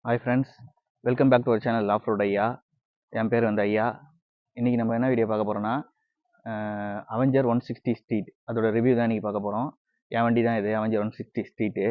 Hi friends, welcome back to our channel Off-Road ஐயா. என் பேர் வந்து ஐயா. இன்னைக்கு நம்ம என்ன வீடியோ பார்க்க போறோம்னா அவெஞ்சர் 160 ஸ்ட்ரீட் அதோட ரிவ்யூ தான் இன்னைக்கு பார்க்க போறோம். என் வண்டி தான் இது அவெஞ்சர் 160 ஸ்ட்ரீட்.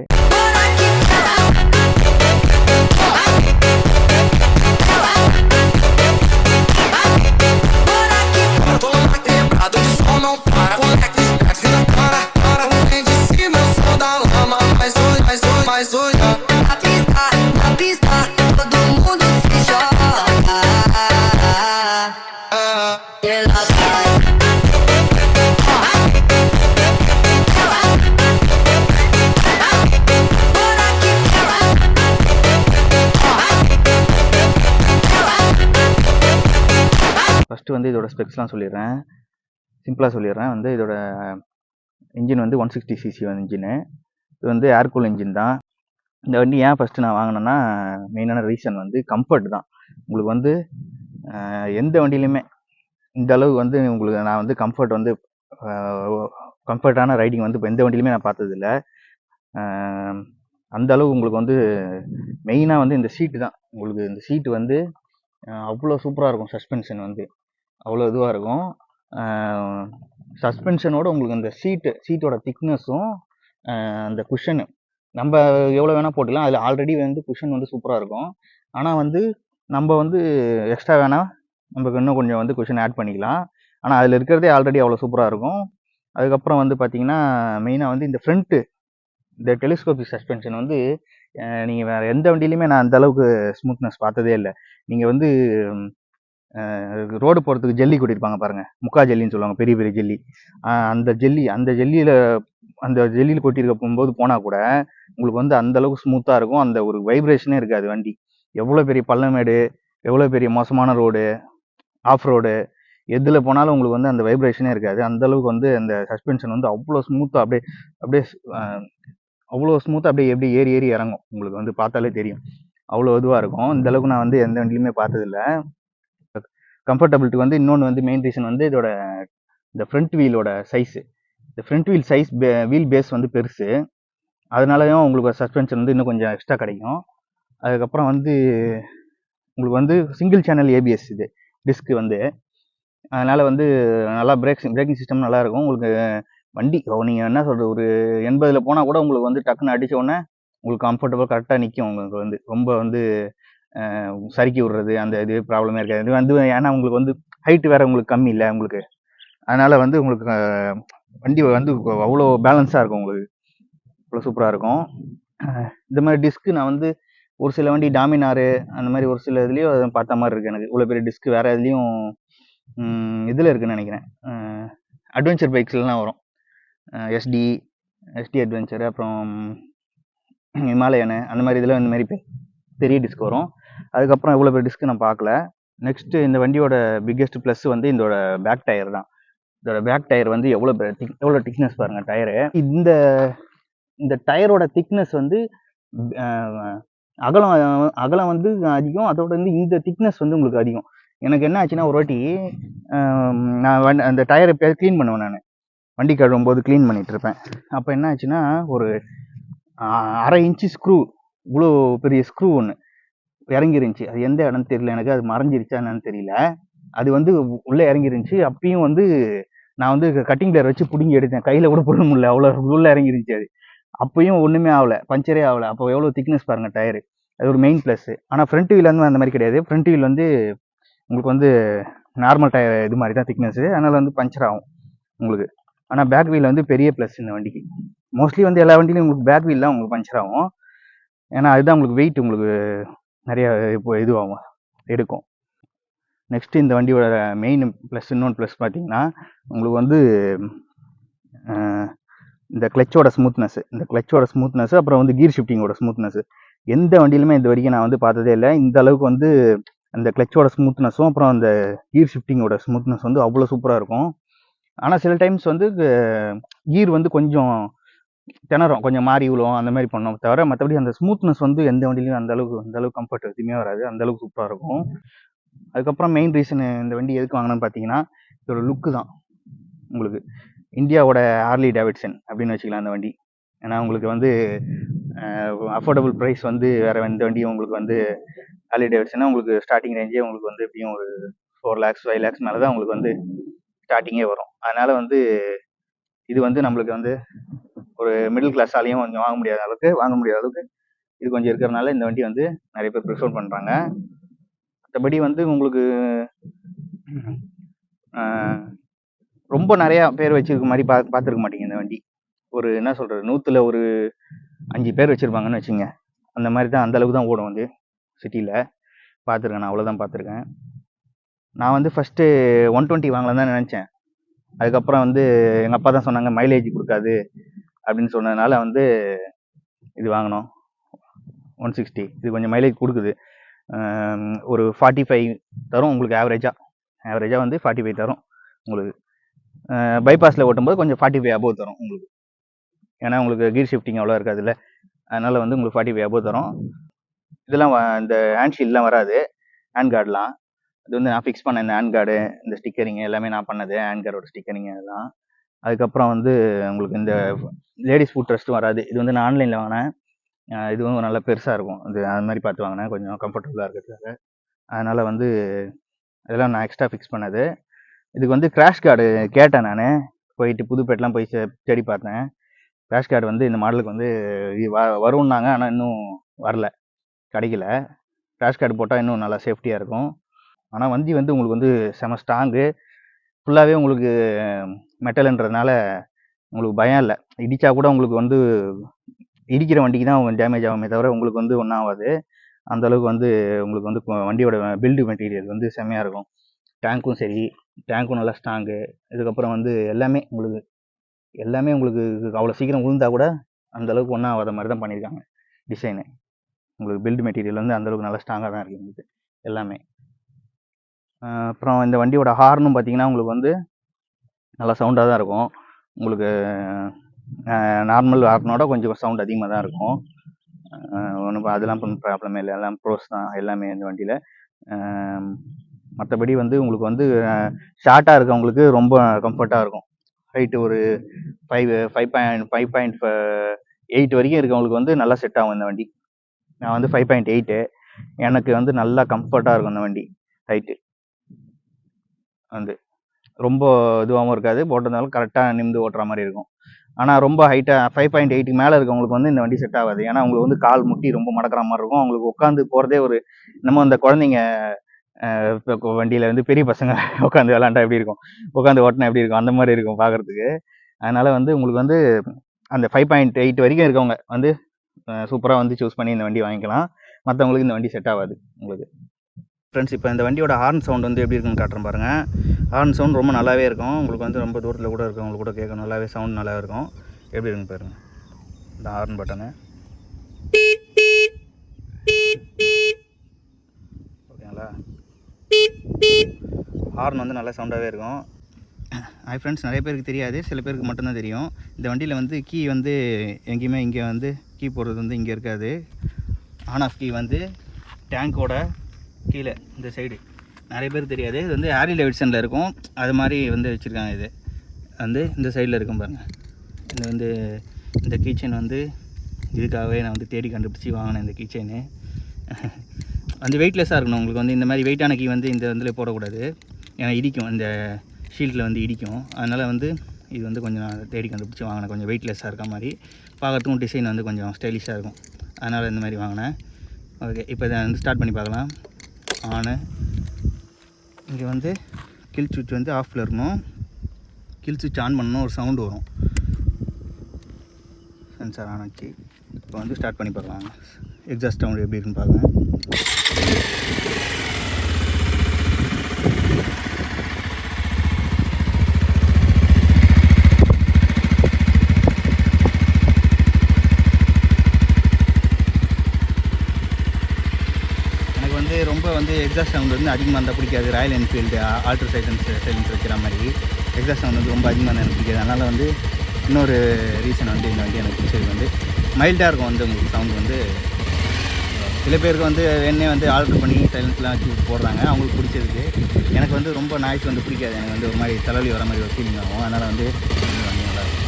ஃபஸ்ட்டு வந்து இதோட ஸ்பெக்ஸ்லாம் சொல்லிடுறேன், சிம்பிளாக சொல்லிடுறேன். வந்து இதோட இன்ஜின் வந்து 160cc இன்ஜினு. இது வந்து ஏர்கூல் இன்ஜின் தான். இந்த வண்டி ஏன் ஃபஸ்ட்டு நான் வாங்கினேன்னா, மெயினான ரீசன் வந்து கம்ஃபர்ட் தான். உங்களுக்கு வந்து எந்த வண்டியிலையுமே இந்த அளவு வந்து உங்களுக்கு நான் வந்து கம்ஃபர்ட்டான ரைடிங் வந்து இப்போ எந்த வண்டியிலுமே நான் பார்த்ததில்ல. அந்த அளவு உங்களுக்கு வந்து மெயினாக வந்து இந்த சீட்டு தான். உங்களுக்கு இந்த சீட்டு வந்து அவ்வளோ சூப்பராக இருக்கும். சஸ்பென்ஷன் வந்து அவ்வளோ இதுவாக இருக்கும். சஸ்பென்ஷனோட உங்களுக்கு அந்த சீட்டோட திக்னஸும் அந்த குஷனு நம்ம எவ்வளோ வேணால் போட்டுக்கலாம். அதில் ஆல்ரெடி வந்து குஷன் வந்து சூப்பராக இருக்கும். ஆனால் வந்து நம்ம வந்து எக்ஸ்ட்ரா வேணால் நமக்கு இன்னும் கொஞ்சம் வந்து குஷன் ஆட் பண்ணிக்கலாம். ஆனால் அதில் இருக்கிறதே ஆல்ரெடி அவ்வளோ சூப்பராக இருக்கும். அதுக்கப்புறம் வந்து பார்த்தீங்கன்னா மெயினாக வந்து இந்த டெலிஸ்கோபிக் சஸ்பென்ஷன் வந்து நீங்கள் வேறு எந்த வண்டியிலையுமே நான் அந்த அளவுக்கு ஸ்மூத்னஸ் பார்த்ததே இல்லை. நீங்கள் வந்து ரோடு போகிறதுக்கு ஜெல்லி கொட்டியிருப்பாங்க பாருங்கள், முக்கா ஜெல்லின்னு சொல்லுவாங்க, பெரிய பெரிய ஜெல்லி. அந்த ஜெல்லியில் கொட்டியிருக்க போகும்போது போனால் கூட உங்களுக்கு வந்து அந்த அளவுக்கு ஸ்மூத்தாக இருக்கும். அந்த ஒரு வைப்ரேஷனே இருக்காது வண்டி. எவ்வளோ பெரிய பள்ளமேடு, எவ்வளோ பெரிய மோசமான ரோடு, ஆஃப் ரோடு, எதில் போனாலும் உங்களுக்கு வந்து அந்த வைப்ரேஷனே இருக்காது. அந்த அளவுக்கு வந்து அந்த சஸ்பென்ஷன் வந்து அவ்வளோ ஸ்மூத்தாக அப்படியே அப்படியே எப்படி ஏறி ஏறி இறங்கும். உங்களுக்கு வந்து பார்த்தாலே தெரியும், அவ்வளோ இதுவாக இருக்கும். இந்த அளவுக்கு நான் வந்து எந்த வண்டியிலுமே பார்த்ததில்ல. கம்ஃபர்டபிலிட்டி வந்து இன்னொன்று வந்து மெயின் ரீசன் வந்து இதோட இந்த ஃப்ரண்ட் வீலோட சைஸு. இந்த front wheel size wheel base வந்து பெருசு, அதனாலயும் உங்களுக்கு சஸ்பென்ஷன் வந்து இன்னும் கொஞ்சம் எக்ஸ்ட்ரா கிடைக்கும். அதுக்கப்புறம் வந்து உங்களுக்கு வந்து சிங்கிள் சேனல் ஏபிஎஸ் இது டிஸ்க்கு வந்து, அதனால் வந்து நல்லா பிரேக்கிங் சிஸ்டம் நல்லாயிருக்கும். உங்களுக்கு வண்டி நீங்கள் என்ன சொல்கிறது, ஒரு 80 போனால் கூட உங்களுக்கு வந்து டக்குன்னு அடித்த உடனே உங்களுக்கு கம்ஃபர்டபுள் கரெக்டாக நிற்கும். உங்களுக்கு வந்து ரொம்ப வந்து சறுக்கி விடுறது அந்த இது ப்ராப்ளமே இருக்காது. இது வந்து ஏன்னா உங்களுக்கு வந்து ஹைட்டு வேறு உங்களுக்கு கம்மி இல்லை உங்களுக்கு, அதனால் வந்து உங்களுக்கு வண்டி வந்து அவ்வளோ பேலன்ஸாக இருக்கும். உங்களுக்கு அவ்வளோ சூப்பராக இருக்கும். இந்த மாதிரி டிஸ்க்கு நான் வந்து ஒரு சில வண்டி டாமினாரு அந்த மாதிரி ஒரு சில இதுலேயும் பார்த்த மாதிரி இருக்குது எனக்கு. இவ்வளோ பெரிய டிஸ்க்கு வேறு எதுலேயும் இதில் இருக்குதுன்னு நினைக்கிறேன். அட்வென்ச்சர் பைக்ஸ்லாம் வரும், எஸ்டி அட்வென்ச்சரு, அப்புறம் ஹிமாலயனு, அந்த மாதிரி இதில் இந்த மாதிரி பெரிய டிஸ்க் வரும். அதுக்கப்புறம் இவ்வளோ பெரிய டிஸ்க்கு நான் பார்க்கல. நெக்ஸ்ட்டு இந்த வண்டியோட பிக்கெஸ்ட் ப்ளஸ் வந்து இதோட பேக் டயர் தான். இதோட பேக் டயர் வந்து எவ்வளோ திக்னஸ் பாருங்கள் டயரு. இந்த டயரோட திக்னஸ் வந்து அகலம் வந்து அதிகம், அதோட வந்து இந்த திக்னஸ் வந்து உங்களுக்கு அதிகம். எனக்கு என்ன ஆச்சுன்னா, ஒரு வாட்டி நான் அந்த டயரை எப்போயாவது க்ளீன் பண்ணுவேன். நான் வண்டி கழுவும் போது க்ளீன் பண்ணிட்டு இருப்பேன். அப்போ என்ன ஆச்சுன்னா, ஒரு 1/2 இன்ச்சு ஸ்க்ரூ, இவ்வளோ பெரிய ஸ்க்ரூ ஒன்று இறங்கிருந்துச்சு. அது எந்த இடம்னு தெரியல எனக்கு, அது மறைஞ்சிருச்சா என்னன்னு தெரியல. அது வந்து உள்ளே இறங்கிருந்துச்சு. அப்பயும் வந்து நான் வந்து கட்டிங் பிளேயர் வச்சு பிடுங்கி எடுத்தேன், கையில் கூட பிடுங்க முடியல, அவ்வளோ உள்ளே இறங்கிருந்துச்சு. அது அப்பயும் ஒன்றுமே ஆகலை, பஞ்சரே ஆகலை. அப்போ எவ்வளோ திக்னஸ் பாருங்கள் டயரு. அது ஒரு மெயின் ப்ளஸ்ஸு. ஆனால் ஃப்ரண்ட் வீல் வந்து அந்த மாதிரி கிடையாது. ஃப்ரண்ட் வீல் வந்து உங்களுக்கு வந்து நார்மல் டயர் இது மாதிரி தான் திக்னஸ்ஸு, அதனால் வந்து பஞ்சர் ஆகும் உங்களுக்கு. ஆனால் பேக் வீல் வந்து பெரிய ப்ளஸ் இந்த வண்டிக்கு. மோஸ்ட்லி வந்து எல்லா வண்டியிலும் உங்களுக்கு பேக் வீல் தான் உங்களுக்கு பஞ்சர் ஆகும். ஏன்னா அதுதான் உங்களுக்கு வெயிட் உங்களுக்கு நிறைய இப்போ இதுவாகும், எடுக்கும். நெக்ஸ்ட்டு இந்த வண்டியோட மெயின் ப்ளஸ், இன்னொன்று ப்ளஸ் பார்த்தீங்கன்னா, உங்களுக்கு வந்து இந்த கிளச்சோட ஸ்மூத்னஸ், அப்புறம் வந்து கீர் ஷிஃப்டிங்கோட ஸ்மூத்னஸ் எந்த வண்டியிலுமே இந்த வரைக்கும் நான் வந்து பார்த்ததே இல்லை. இந்த அளவுக்கு வந்து அந்த கிளச்சோட ஸ்மூத்னஸும் அப்புறம் அந்த கீர் ஷிஃப்டிங்கோட ஸ்மூத்னஸ் வந்து அவ்வளோ சூப்பராக இருக்கும். ஆனால் சில டைம்ஸ் வந்து கீர் வந்து கொஞ்சம் திணறும், கொஞ்சம் மாறி விழும், அந்த மாதிரி பண்ணோம் தவிர மற்றபடி அந்த ஸ்மூத்னஸ் வந்து எந்த வண்டியிலையும் அந்த அளவுக்கு கம்ஃபர்ட் எதுவுமே வராது. அந்த அளவுக்கு சூப்பராக இருக்கும். அதுக்கப்புறம் மெயின் ரீசன் இந்த வண்டி எதுக்கு வாங்கினேன்னு பார்த்தீங்கன்னா, இதோட லுக்கு தான். உங்களுக்கு இந்தியாவோட ஹார்லி டேவிட்சன் அப்படின்னு வச்சுக்கலாம் அந்த வண்டி. ஏன்னா உங்களுக்கு வந்து அஃபோர்டபுள் ப்ரைஸ் வந்து வேறு எந்த வண்டியும் உங்களுக்கு வந்து ஹார்லி டேவிட்சன்னா உங்களுக்கு ஸ்டார்டிங் ரேஞ்சே உங்களுக்கு வந்து எப்படியும் ஒரு 4 lakhs 5 lakhs மேலே தான் உங்களுக்கு வந்து ஸ்டார்டிங்கே வரும். அதனால் வந்து இது வந்து நம்மளுக்கு வந்து ஒரு மிடில் கிளாஸ் ஆலையும் கொஞ்சம் வாங்க முடியாத அளவுக்கு இது கொஞ்சம் இருக்கிறனால இந்த வண்டி வந்து நிறைய பேர் ப்ரிஃபர் பண்ணுறாங்க. மற்றபடி வந்து உங்களுக்கு ரொம்ப நிறையா பேர் வச்சிருக்க மாதிரி பார்த்துருக்க மாட்டீங்க இந்த வண்டி. ஒரு என்ன சொல்கிறது, 100ல் ஒரு 5 பேர் வச்சுருப்பாங்கன்னு வச்சுங்க. அந்த மாதிரி தான், அந்தளவுக்கு தான் ஓடும் வந்து சிட்டியில் பார்த்துருக்கேன். நான் அவ்வளோதான் பார்த்துருக்கேன். நான் வந்து ஃபஸ்ட்டு 120 வாங்கலாம் தான் நினச்சேன். அதுக்கப்புறம் வந்து எங்கள் அப்பா தான் சொன்னாங்க மைலேஜ் கொடுக்காது அப்படின்னு சொன்னதுனால வந்து இது வாங்கினோம் 160. இது கொஞ்சம் மைலேஜ் கொடுக்குது. ஒரு 45 தரும் உங்களுக்கு ஆவரேஜாக வந்து 45 தரும் உங்களுக்கு. பைபாஸில் ஓட்டும்போது கொஞ்சம் 45 அபோவ் தரும் உங்களுக்கு. ஏன்னா உங்களுக்கு கீர் ஷிஃப்டிங் அவ்வளோ இருக்காது இல்லை, அதனால் வந்து உங்களுக்கு 45 அபோவ் தரும். இதெல்லாம் இந்த ஹேண்ட் ஷீல்ட்லாம் வராது, ஹேண்ட் கார்டெலாம். இது வந்து நான் ஃபிக்ஸ் பண்ண இந்த ஹேண்ட் கார்டு, இந்த ஸ்டிக்கரிங் எல்லாமே நான் பண்ணது, ஹேண்ட் கார்டோட ஸ்டிக்கரிங் அதெல்லாம். அதுக்கப்புறம் வந்து உங்களுக்கு இந்த லேடிஸ் ஃபுட் ரெஸ்ட்டும் வராது. இது வந்து நான் ஆன்லைனில் வாங்கினேன். இதுவும் நல்லா பெருசாக இருக்கும். இது அது மாதிரி பார்த்து வாங்கினேன், கொஞ்சம் கம்ஃபர்டபுளாக இருக்கிறதுக்காக. அதனால் வந்து இதெல்லாம் நான் எக்ஸ்ட்ரா ஃபிக்ஸ் பண்ணது. இதுக்கு வந்து கிராஷ் கார்டு கேட்டேன். நான் போயிட்டு புதுப்பேட்டெலாம் போய் தேடி பார்த்தேன். கிராஷ் கார்டு வந்து இந்த மாடலுக்கு வந்து வரும்னாங்க, ஆனால் இன்னும் வரல, கிடைக்கல. கிராஷ் கார்டு போட்டால் இன்னும் நல்லா சேஃப்டியாக இருக்கும். ஆனால் வண்டி வந்து உங்களுக்கு வந்து செம ஸ்ட்ராங்கு, ஃபுல்லாகவே உங்களுக்கு மெட்டல்ன்றதுனால உங்களுக்கு பயம் இல்லை. இடித்தா கூட உங்களுக்கு வந்து இடிக்கிற வண்டிக்கு தான் உங்களுக்கு டேமேஜ் ஆகுமே தவிர உங்களுக்கு வந்து ஒன்றும் ஆகாது. அந்தளவுக்கு வந்து உங்களுக்கு வந்து வண்டியோட பில்டு மெட்டீரியல் வந்து செம்மையாக இருக்கும். டேங்க்கும் சரி, டேங்க்கும் நல்லா ஸ்ட்ராங்கு. இதுக்கப்புறம் வந்து எல்லாமே உங்களுக்கு அவ்வளோ சீக்கிரம் விழுந்தா கூட அந்தளவுக்கு ஒன்றும் ஆகாத மாதிரி தான் பண்ணியிருக்காங்க டிசைனு. உங்களுக்கு பில்டு மெட்டீரியல் வந்து அந்தளவுக்கு நல்லா ஸ்ட்ராங்காக தான் இருக்குது உங்களுக்கு எல்லாமே. அப்புறம் இந்த வண்டியோட ஹார்னும் பார்த்தீங்கன்னா உங்களுக்கு வந்து நல்லா சவுண்டாக தான் இருக்கும். உங்களுக்கு நார்மல் ஹார்னோட கொஞ்சம் சவுண்ட் அதிகமாக தான் இருக்கும். ஒன்றும் அதெல்லாம் ப்ராப்ளமே இல்லை, எல்லாம் ப்ரோஸ் தான் எல்லாமே இந்த வண்டியில். மற்றபடி வந்து உங்களுக்கு வந்து ஷார்ட்டாக இருக்கவங்களுக்கு ரொம்ப கம்ஃபர்ட்டாக இருக்கும். ஹைட்டு ஒரு 5.8 வரைக்கும் இருக்கவங்களுக்கு வந்து நல்லா செட் ஆகும் இந்த வண்டி. நான் வந்து 5.8, எனக்கு வந்து நல்லா கம்ஃபர்ட்டாக இருக்கும் இந்த வண்டி. ஹைட்டு வந்து ரொம்ப இதுவாகவும் இருக்காது, போட்டிருந்தாலும் கரெக்டாக நிமிந்து ஓட்டுற மாதிரி இருக்கும். ஆனால் ரொம்ப ஹைட்டாக 5.8க்கு மேலே இருக்கவங்களுக்கு வந்து இந்த வண்டி செட் ஆகாது. ஏன்னா அவங்களுக்கு வந்து கால் முட்டி ரொம்ப மடக்கிற மாதிரி இருக்கும். அவங்களுக்கு உட்காந்து போகிறதே ஒரு நம்ம அந்த குழந்தைங்க இப்போ வண்டியில் வந்து பெரிய பசங்க உட்காந்து விளாண்டா எப்படி இருக்கும், உட்காந்து ஓட்டினா எப்படி இருக்கும், அந்த மாதிரி இருக்கும் பார்க்குறதுக்கு. அதனால் வந்து உங்களுக்கு வந்து அந்த 5.8 வரைக்கும் இருக்கவங்க வந்து சூப்பராக வந்து சூஸ் பண்ணி இந்த வண்டி வாங்கிக்கலாம். மற்றவங்களுக்கு இந்த வண்டி செட் ஆகாது உங்களுக்கு. ஃப்ரெண்ட்ஸ், இப்போ இந்த வண்டியோட ஹார்ன் சவுண்ட் வந்து எப்படி இருக்குன்னு காட்டுறேன் பாருங்கள். ஹார்ன் சவுண்ட் ரொம்ப நல்லாவே இருக்கும். உங்களுக்கு வந்து ரொம்ப தூரத்தில் கூட இருக்கவங்களுக்கு கூட கேட்க நல்லாவே சவுண்ட் நல்லாவே இருக்கும். எப்படி இருக்குன்னு பாருங்கள். இந்த ஹார்ன் பட்டனு ஓகேங்களா. ஹார்ன் வந்து நல்லா சவுண்டாகவே இருக்கும். ஹாய் ஃப்ரெண்ட்ஸ், நிறைய பேருக்கு தெரியாது, சில பேருக்கு மட்டும்தான் தெரியும். இந்த வண்டியில் வந்து கீ வந்து எங்கேயுமே இங்கே வந்து கீ போடுறது வந்து இங்கே இருக்காது. ஆன் ஆஃப் கீ வந்து டேங்கோட கீழே இந்த சைடு நிறைய பேருக்கு தெரியாது. இது வந்து ஹார்லி டேவிட்சனில் இருக்கும், அது மாதிரி வந்து வச்சுருக்காங்க. இது வந்து இந்த சைடில் இருக்கும் பாருங்கள். இது வந்து இந்த கீச்செயின் வந்து இதுக்காகவே நான் வந்து தேடி கண்டுபிடிச்சி வாங்கினேன். இந்த கீச்செயின்னு வந்து வெயிட்லெஸ்ஸாக இருக்கணும். உங்களுக்கு வந்து இந்த மாதிரி வெயிட்டான கீ வந்து இந்த இதில் போடக்கூடாது, ஏன்னா இடிக்கும், இந்த ஷீல்டில் வந்து இடிக்கும். அதனால் வந்து இது வந்து கொஞ்சம் நான் தேடி கண்டுபிடிச்சி வாங்கினேன். கொஞ்சம் வெயிட்லெஸ்ஸாக இருக்க மாதிரி, பார்க்குறதுக்கும் டிசைன் வந்து கொஞ்சம் ஸ்டைலிஷாக இருக்கும். அதனால் இந்த மாதிரி வாங்கினேன். ஓகே, இப்போ இதை வந்து ஸ்டார்ட் பண்ணி பார்க்கலாம். ஆனு இங்கே வந்து கில் சுவிட்ச் வந்து ஆஃபில் இருக்கணும். கில் சுவிட்ச் ஆன் பண்ணணும், ஒரு சவுண்டு வரும். சென்சார் ஆன் ஆச்சு. இப்போ வந்து ஸ்டார்ட் பண்ணி பார்க்கலாம். எக்ஸாஸ்ட் சவுண்டு எப்படி இருக்குன்னு பார்க்கலாம். ரொம்ப வந்து எக்ஸாஸ்ட் சவுண்ட் வந்து அதிகமாக இருந்தால் பிடிக்காது. ராயல் என்ஃபீல்டு ஆல்ட்ரா சைலன்ஸ் வைக்கிற மாதிரி எக்ஸாஸ்ட் சவுண்ட் வந்து ரொம்ப அதிகமாக எனக்கு பிடிக்காது. அதனால் வந்து இன்னொரு ரீசன் வந்து இந்த வண்டி எனக்கு பிடிச்சது வந்து மைல்டாக இருக்கும். வந்து உங்களுக்கு சவுண்ட் வந்து சில பேருக்கு வந்து வேணே வந்து ஆல்ட்ரு பண்ணி சைலன்ஸ்லாம் வச்சு போடுறாங்க, அவங்களுக்கு பிடிச்சதுக்கு. எனக்கு வந்து ரொம்ப நாய்ஸ் வந்து பிடிக்காது. எனக்கு வந்து ஒரு மாதிரி தலைவலி வர மாதிரி ஒரு ஃபீலிங் ஆகும். அதனால் வந்து வண்டி நல்லாயிருக்கும்.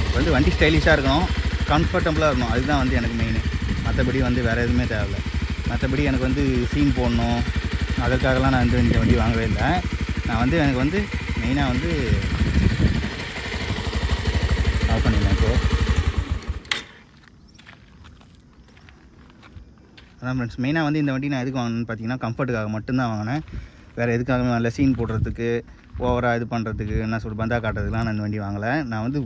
இப்போ வந்து வண்டி ஸ்டைலிஷாக இருக்கணும், கம்ஃபர்டபுளாக இருக்கணும், அதுதான் வந்து எனக்கு மெயின். மற்றபடி வந்து வேறு எதுவுமே தேவையில்லை. மற்றபடி எனக்கு வந்து சீன் போடணும் அதற்காகலாம் நான் வந்து இந்த வண்டி வாங்கவே இல்லை. நான் வந்து எனக்கு வந்து மெயினாக வந்து ஆஃப் பண்ணிடலாம் இப்போது. அதான் ஃப்ரெண்ட்ஸ், மெயினாக வந்து இந்த வண்டி நான் எதுக்கு வாங்கினேன்னு பார்த்தீங்கன்னா கம்ஃபர்ட்டுக்காக மட்டும்தான் வாங்கினேன். வேறு எதுக்காகவே நல்ல சீன் போடுறதுக்கு ஓவராக இது பண்ணுறதுக்கு என்ன சொல்ல பந்தா காட்டுறதுக்குலாம் நான் இந்த வண்டி வாங்கலை. நான் வந்து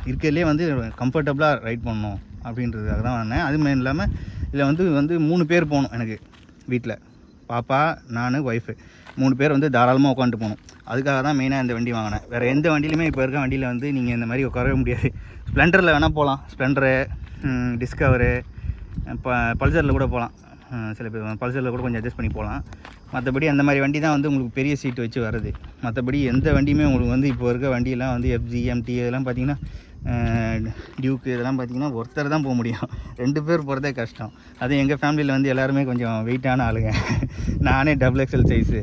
இருக்கிறதுலே வந்து கம்ஃபர்டபுளாக ரைட் பண்ணணும் அப்படின்றதுக்காக தான் வாங்கினேன். அதுமாதிரி இல்லாமல் இதில் வந்து 3 பேர் போகணும் எனக்கு வீட்டில், பாப்பா நான் ஒய்ஃபு 3 பேர் வந்து தாராளமாக உட்காந்துட்டு போகணும். அதுக்காக தான் மெயினாக இந்த வண்டி வாங்கினேன். வேறு எந்த வண்டியிலுமே இப்போ இருக்க வண்டியில் வந்து நீங்கள் இந்த மாதிரி உட்காரவே முடியாது. ஸ்ப்ளெண்டரில் வேணால் போகலாம், ஸ்ப்ளெண்டரு, டிஸ்கவரு, பல்சரில் கூட போகலாம். சில பேர் பல்சரில் கூட கொஞ்சம் அட்ஜஸ்ட் பண்ணி போகலாம். மற்றபடி அந்த மாதிரி வண்டி தான் வந்து உங்களுக்கு பெரிய சீட்டு வச்சு வருது. மற்றபடி எந்த வண்டியுமே உங்களுக்கு வந்து இப்போ இருக்க வண்டியெல்லாம் வந்து எஃப்ஜி, எம்டி இதெல்லாம் பார்த்திங்கன்னா, டியூக்கு இதெல்லாம் பார்த்திங்கன்னா ஒருத்தர் தான் போக முடியும். 2 பேர் போகிறதே கஷ்டம். அதுவும் எங்கள் ஃபேமிலியில் வந்து எல்லாருமே கொஞ்சம் வெயிட்டான ஆளுங்க. நானே டபுள் எக்ஸ்எல் சைஸு,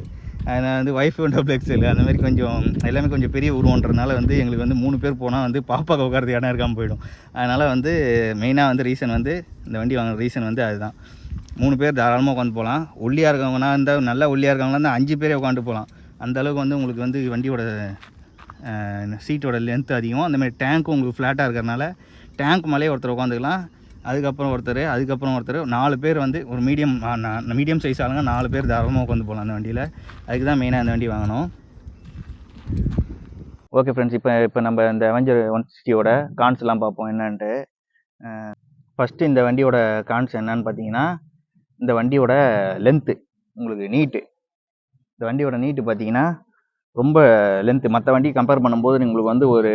அதனால் வந்து ஒய்ஃபும் டபுள் எக்ஸ்எல், அந்த மாதிரி கொஞ்சம் எல்லாமே கொஞ்சம் பெரிய உருவன்றதுனால வந்து எங்களுக்கு வந்து 3 பேர் போனால் வந்து பாப்பாவுக்கு உட்காரது இடம் இருக்காமல் போயிடும். அதனால் வந்து மெயினாக வந்து ரீசன் வந்து இந்த வண்டி வாங்குற ரீசன் வந்து அதுதான். 3 பேர் தாராளமாக உட்காந்து போகலாம். ஒல்லியாக இருக்கவங்கன்னா இருந்தால், நல்லா ஒல்லியாக இருக்கவங்களாம் இருந்தால் 5 பேரே உட்காந்து போகலாம். அந்தளவுக்கு வந்து உங்களுக்கு வந்து வண்டியோட சீட்டோட லென்த் அதிகம். அந்தமாதிரி டேங்க்கும் உங்களுக்கு ஃப்ளாட்டாக இருக்கிறனால டேங்க் மேலேயே ஒருத்தர் உட்காந்துக்கலாம், அதுக்கப்புறம் ஒருத்தர் 4 பேர் வந்து ஒரு மீடியம் சைஸ் ஆளுங்க 4 பேர் தாராளமாக உட்காந்து போகலாம் அந்த வண்டியில். அதுக்கு தான் மெயினாக அந்த வண்டி வாங்கணும். ஓகே ஃப்ரெண்ட்ஸ், இப்போ நம்ம இந்த அவெஞ்சர் 160யோட கான்ஸ்லாம் பார்ப்போம் என்னன்ட்டு. ஃபஸ்ட்டு இந்த வண்டியோட கான்ஸ் என்னன்னு பார்த்தீங்கன்னா, இந்த வண்டியோட லென்த்து, உங்களுக்கு நீட்டு. இந்த வண்டியோட நீட்டு பார்த்தீங்கன்னா ரொம்ப லென்த்து. மற்ற வண்டி கம்பேர் பண்ணும்போது உங்களுக்கு வந்து ஒரு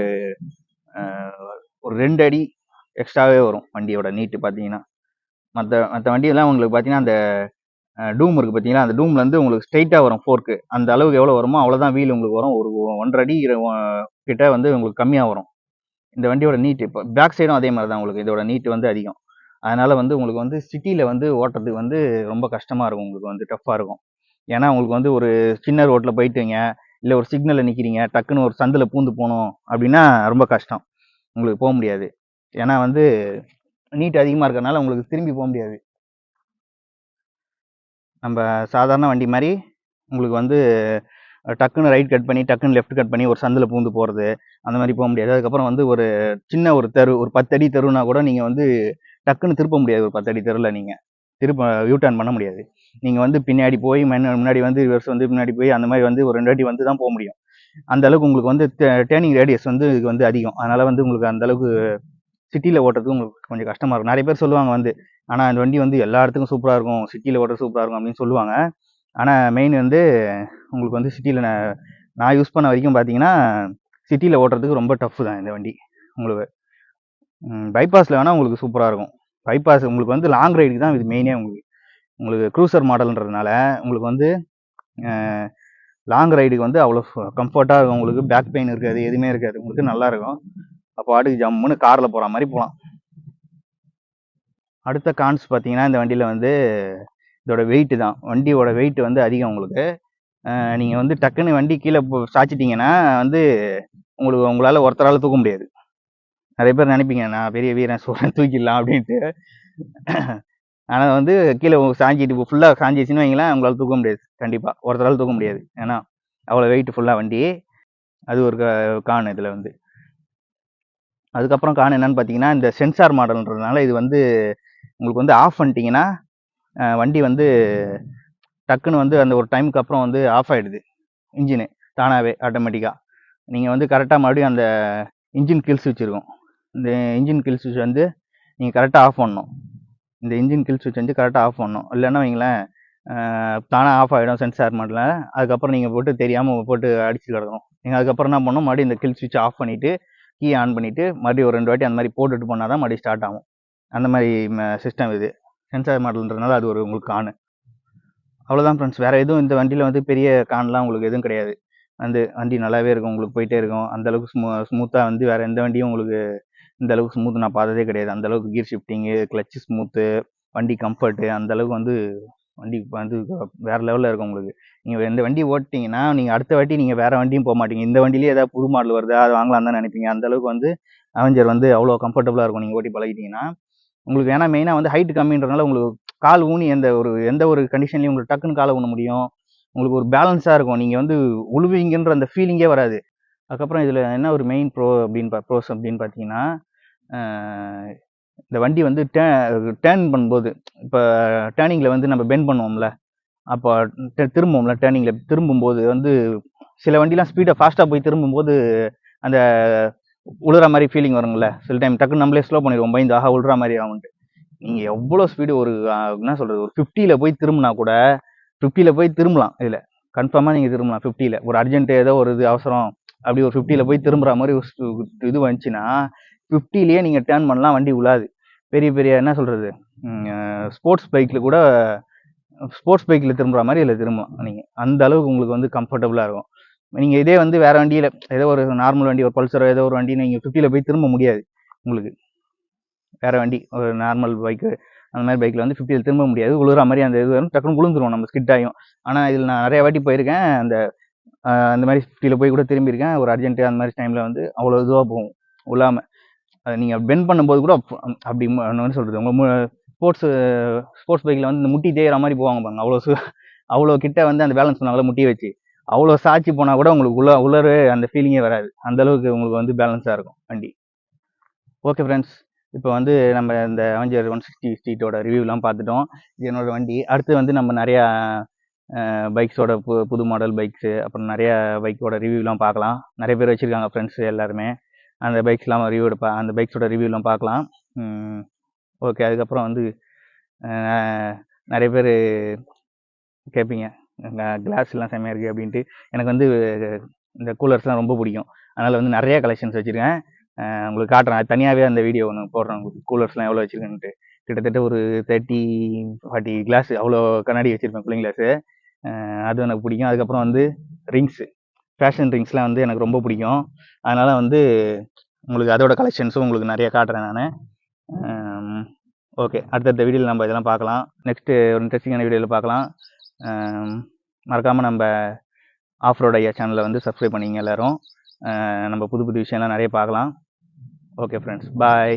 2 அடி எக்ஸ்ட்ராவே வரும் வண்டியோட நீட்டு பார்த்தீங்கன்னா. மற்ற வண்டியெல்லாம் உங்களுக்கு பார்த்தீங்கன்னா அந்த டூம் இருக்குது பார்த்தீங்கன்னா, அந்த டூம்லேருந்து உங்களுக்கு ஸ்ட்ரைட்டாக வரும் ஃபோர்க்கு. அந்த அளவுக்கு எவ்வளோ வருமோ அவ்வளோதான் வீல் உங்களுக்கு வரும். ஒரு 1.5 அடி கிட்ட வந்து உங்களுக்கு கம்மியாக வரும் இந்த வண்டியோட நீட்டு. இப்போ பேக் சைடும் அதே மாதிரி தான், உங்களுக்கு இதோட நீட்டு வந்து அதிகம். அதனால் வந்து உங்களுக்கு வந்து சிட்டியில் வந்து ஓட்டுறதுக்கு வந்து ரொம்ப கஷ்டமாக இருக்கும், உங்களுக்கு வந்து டஃப்பாக இருக்கும். ஏன்னா உங்களுக்கு வந்து ஒரு சின்ன ரோட்டில் போயிட்டீங்க, இல்லை ஒரு சிக்னலில் நிற்கிறீங்க, டக்குன்னு ஒரு சந்தில் பூந்து போகணும் அப்படின்னா ரொம்ப கஷ்டம், உங்களுக்கு போக முடியாது. ஏன்னா வந்து நீட் அதிகமாக இருக்கிறனால உங்களுக்கு திரும்பி போக முடியாது. நம்ம சாதாரண வண்டி மாதிரி உங்களுக்கு வந்து டக்குன்னு ரைட் கட் பண்ணி டக்குன்னு லெஃப்ட் கட் பண்ணி ஒரு சந்தில் பூந்து போகிறது அந்த மாதிரி போக முடியாது. அதுக்கப்புறம் வந்து ஒரு சின்ன ஒரு தெரு, ஒரு 10 அடி தெருனா கூட நீங்கள் வந்து டக்குன்னு திருப்ப முடியாது. ஒரு 10 அடி தெருவில் நீங்கள் யூ டர்ன் பண்ண முடியாது. நீங்கள் வந்து பின்னாடி போய் முன்னாடி வந்து ரிவர்ஸ் வந்து பின்னாடி போய் அந்த மாதிரி வந்து ஒரு 2 அடி வந்து தான் போக முடியும். அந்த அளவுக்கு உங்களுக்கு வந்து டேர்னிங் ரேடியஸ் வந்து இது வந்து அதிகம். அதனால் வந்து உங்களுக்கு அந்த அளவுக்கு சிட்டியில் ஓட்டுறதுக்கு உங்களுக்கு கொஞ்சம் கஷ்டமாக இருக்கும். நிறைய பேர் சொல்லுவாங்க வந்து, ஆனால் அந்த வண்டி வந்து எல்லா இடத்துக்கும் சூப்பராக இருக்கும், சிட்டியில் ஓட்டுறது சூப்பராக இருக்கும் அப்படின்னு சொல்லுவாங்க. ஆனால் மெயின் வந்து உங்களுக்கு வந்து சிட்டியில் நான் யூஸ் பண்ண வரைக்கும் பார்த்தீங்கன்னா சிட்டியில் ஓட்டுறதுக்கு ரொம்ப டஃப்பு தான் இந்த வண்டி. உங்களுக்கு பைபாஸில் வேணால் உங்களுக்கு சூப்பராக இருக்கும். பைபாஸ் உங்களுக்கு வந்து லாங் ரைடுக்கு தான் இது மெயினே. உங்களுக்கு க்ரூசர் மாடல்ன்றதுனால உங்களுக்கு வந்து லாங் ரைடுக்கு வந்து அவ்வளோ கம்ஃபர்ட்டாக இருக்கும். உங்களுக்கு பேக் பெயின் இருக்காது, எதுவுமே இருக்காது, உங்களுக்கு நல்லாயிருக்கும். அப்போ அடுக்கு ஜம்முன்னு காரில் போகிற மாதிரி போகலாம். அடுத்த கான்ஸ் பார்த்தீங்கன்னா, இந்த வண்டியில் வந்து இதோட வெயிட்டு தான். வண்டியோட வெயிட் வந்து அதிகம் உங்களுக்கு. நீங்கள் வந்து டக்குன்னு வண்டி கீழே சாய்ச்சிட்டிங்கன்னா வந்து உங்களால் ஒருத்தரால் தூக்க முடியாது. நிறைய பேர் நினைப்பீங்க நான் பெரிய வீரன் சொல்கிறேன் தூக்கிடலாம் அப்படின்ட்டு. ஆனால் வந்து கீழே சாஞ்சிட்டு ஃபுல்லாக சாஞ்சிச்சுன்னு வைங்களேன், உங்களால் தூக்க முடியாது. கண்டிப்பாக ஒருத்தரால் தூக்க முடியாது. ஏன்னா அவ்வளோ வெயிட் ஃபுல்லாக வண்டி. அது ஒரு கான் இதில் வந்து. அதுக்கப்புறம் கான் என்னன்னு பார்த்தீங்கன்னா, இந்த சென்சார் மாடல்ன்றதுனால இது வந்து உங்களுக்கு வந்து ஆஃப் பண்ணிட்டீங்கன்னா வண்டி வந்து டக்குன்னு வந்து அந்த ஒரு டைமுக்கு அப்புறம் வந்து ஆஃப் ஆகிடுது இன்ஜினு தானாகவே ஆட்டோமேட்டிக்காக. நீங்கள் வந்து கரெக்டாக மறுபடியும் அந்த இன்ஜின் கில் ஸ்விட்ச் இருக்கும், இந்த இன்ஜின் கில் ஸ்விட்ச் வந்து நீங்கள் கரெக்டாக ஆஃப் பண்ணணும். இந்த இன்ஜின் கில் ஸ்விட்ச் வந்து கரெக்டாக ஆஃப் பண்ணணும். இல்லைன்னா வைங்களேன் தானாக ஆஃப் ஆகிடும் சென்சார் மாடலில். அதுக்கப்புறம் நீங்கள் போட்டு தெரியாமல் போட்டு அடிச்சு கிடக்கணும். நீங்கள் அதுக்கப்புறம் என்ன பண்ணணும், மறுபடியும் இந்த கில் ஸ்விட்ச் ஆஃப் பண்ணிவிட்டு கீ ஆன் பண்ணிவிட்டு மறுபடியும் ஒரு 2 வாட்டி அந்த மாதிரி போட்டுட்டு போனால் தான் மறுபடியும் ஸ்டார்ட் ஆகும். அந்த மாதிரி சிஸ்டம் இது. சென்சார் மாடல்ன்றதுனால அது ஒரு உங்களுக்கு காணு. அவ்வளோதான் ஃப்ரெண்ட்ஸ், வேறு எதுவும் இந்த வண்டியில் வந்து பெரிய கான்லாம் உங்களுக்கு எதுவும் கிடையாது. வந்து வண்டி நல்லாவே இருக்கும், உங்களுக்கு போயிட்டே இருக்கும். அந்தளவுக்கு ஸ்மூத்தாக வந்து வேறு எந்த வண்டியும் உங்களுக்கு இந்த அளவுக்கு ஸ்மூத் நான் பார்த்ததே கிடையாது. அந்தளவுக்கு கியர் ஷிஃப்டிங்கு, கிளச்சு ஸ்மூத்து, வண்டி கம்ஃபர்ட்டு, அந்தளவுக்கு வந்து வண்டி வந்து வேறு லெவலில் இருக்கும் உங்களுக்கு. நீங்கள் இந்த வண்டி ஓட்டிங்கன்னா நீங்கள் அடுத்த வாட்டி நீங்கள் வேறு வண்டியும் போக மாட்டீங்க. இந்த வண்டியிலே ஏதாவது புது மாடல் வருதா அது வாங்கலாம் தான் நினைப்பீங்க. அந்தளவுக்கு வந்து அவெஞ்சர் வந்து அவ்வளோ கம்ஃபர்டபுளாக இருக்கும் நீங்கள் ஓட்டி பழகிட்டீங்கன்னா. உங்களுக்கு ஏன்னா மெயினாக வந்து ஹைட் கம்மின்றதுனால உங்களுக்கு கால் ஊனி எந்த ஒரு கண்டிஷன்லையும் உங்களுக்கு டக்குன்னு காலை ஊன முடியும். உங்களுக்கு ஒரு பேலன்ஸாக இருக்கும். நீங்கள் வந்து உழுவீங்கன்ற அந்த ஃபீலிங்கே வராது. அதுக்கப்புறம் இதில் என்ன ஒரு மெயின் ப்ரோஸ் அப்படின்னு பார்த்தீங்கன்னா, இந்த வண்டி வந்து டேர்ன் பண்ணும்போது, இப்போ டேர்னிங்கில் வந்து நம்ம பெண்ட் பண்ணுவோம்ல, அப்போ திரும்புவோம்ல, டேர்னிங்கில் திரும்பும்போது வந்து சில வண்டிலாம் ஸ்பீடாக ஃபாஸ்ட்டாக போய் திரும்பும்போது அந்த உழுற மாதிரி ஃபீலிங் வருங்கள. சில டைம் டக்குன்னு நம்மளே ஸ்லோ பண்ணிடுவோம், பயந்து ஆஹா உழுற மாதிரி ஆகும்ட்டு. நீங்கள் எவ்வளோ ஸ்பீடு ஒரு என்ன சொல்கிறது, ஒரு 50ல் போய் திரும்பினா கூட 50ல் போய் திரும்பலாம். இதில் கன்ஃபார்மாக நீங்கள் திரும்பலாம் 50ல். ஒரு அர்ஜென்ட் ஏதோ ஒரு இது அவசரம் அப்படி ஒரு 50ல் போய் திரும்புற மாதிரி ஒரு இது வந்துச்சுன்னா 50லேயே நீங்கள் டேர்ன் பண்ணலாம், வண்டி உழாது. பெரிய பெரிய என்ன சொல்கிறது, ஸ்போர்ட்ஸ் பைக்கில் கூட ஸ்போர்ட்ஸ் பைக்கில் திரும்புற மாதிரி இதில் திரும்பலாம் நீங்கள். அந்த அளவுக்கு உங்களுக்கு வந்து கம்ஃபர்டபுளாக இருக்கும். நீங்கள் இதே வந்து வேறு வண்டியில் ஏதோ ஒரு நார்மல் வண்டி, ஒரு பல்சரோ ஏதோ ஒரு வண்டி நீங்கள் 50ல் போய் திரும்ப முடியாது. உங்களுக்கு வேறு வண்டி ஒரு நார்மல் பைக்கு அந்த மாதிரி பைக்கில் வந்து 50ல் திரும்ப முடியாது. உழுற மாதிரி அந்த இது டக்குன்னு விழுந்துருவோம், நம்ம ஸ்கிட் ஆகியும். ஆனால் இதில் நான் நிறைய வாட்டி போயிருக்கேன். அந்த மாதிரி 50ல் போய் கூட திரும்பியிருக்கேன். ஒரு அர்ஜென்ட்டு அந்த மாதிரி டைமில் வந்து அவ்வளோ இதுவாக போகும் உழாமல். அதை நீங்கள் பெண்ட் பண்ணும்போது கூட அப்படி என்ன சொல்கிறது, உங்கள் ஸ்போர்ட்ஸ் பைக்கில் வந்து இந்த முட்டி தேய்கிற மாதிரி போவாங்க பாருங்க. அவ்வளோ கிட்ட வந்து அந்த பேலன்ஸ் பண்ணாங்கள முட்டி வச்சு அவ்வளோ சாய்ச்சி போனால் கூட உங்களுக்கு உலரு அந்த ஃபீலிங்கே வராது. அந்தளவுக்கு உங்களுக்கு வந்து பேலன்ஸாக இருக்கும் வண்டி. ஓகே ஃப்ரெண்ட்ஸ், இப்போ வந்து நம்ம இந்த அவெஞ்சர் 160 ஸ்ட்ரீட்டோட ரிவ்யூலாம் பார்த்துட்டோம். இது என்னோட வண்டி. அடுத்து வந்து நம்ம நிறையா பைக்ஸோட புது மாடல் பைக்ஸு, அப்புறம் நிறையா பைக்கோட ரிவ்யூலாம் பார்க்கலாம். நிறைய பேர் வச்சுருக்காங்க ஃப்ரெண்ட்ஸு எல்லாருமே. அந்த பைக்ஸ்லாம் அந்த பைக்ஸோட ரிவ்யூலாம் பார்க்கலாம். ஓகே, அதுக்கப்புறம் வந்து நிறைய பேர் கேட்பீங்க கிளாஸ்லாம் செம்மையாக இருக்குது அப்படின்ட்டு. எனக்கு வந்து இந்த கூலர்ஸ்லாம் ரொம்ப பிடிக்கும். அதனால் வந்து நிறைய கலெக்ஷன்ஸ் வச்சுருக்கேன். உங்களுக்கு காட்டுறேன். தனியாகவே அந்த வீடியோ ஒன்று போடுறேன் உங்களுக்கு, கூலர்ஸ்லாம் எவ்வளோ வச்சுருக்கேன்ட்டு. கிட்டத்தட்ட ஒரு 30-40 கிளாஸ் அவ்வளோ கண்ணாடி வச்சுருப்பேன், கூலிங் கிளாஸு. அது எனக்கு பிடிக்கும். அதுக்கப்புறம் வந்து ரிங்ஸு, ஃபேஷன் ரிங்ஸ்லாம் வந்து எனக்கு ரொம்ப பிடிக்கும். அதனால் வந்து உங்களுக்கு அதோட கலெக்ஷன்ஸும் உங்களுக்கு நிறைய காட்டுறேன் நான். ஓகே, அடுத்தடுத்த வீடியோவில் நம்ம இதெல்லாம் பார்க்கலாம். நெக்ஸ்ட்டு ஒரு இன்ட்ரெஸ்டிங்கான வீடியோவில் பார்க்கலாம். மறக்காமல் நம்ம ஆஃப் ரோட் ஐயா சேனலை வந்து சப்ஸ்கிரைப் பண்ணிங்க எல்லோரும். நம்ம புது புது விஷயம்லாம் நிறைய பார்க்கலாம். ஓகே ஃப்ரெண்ட்ஸ், பாய்.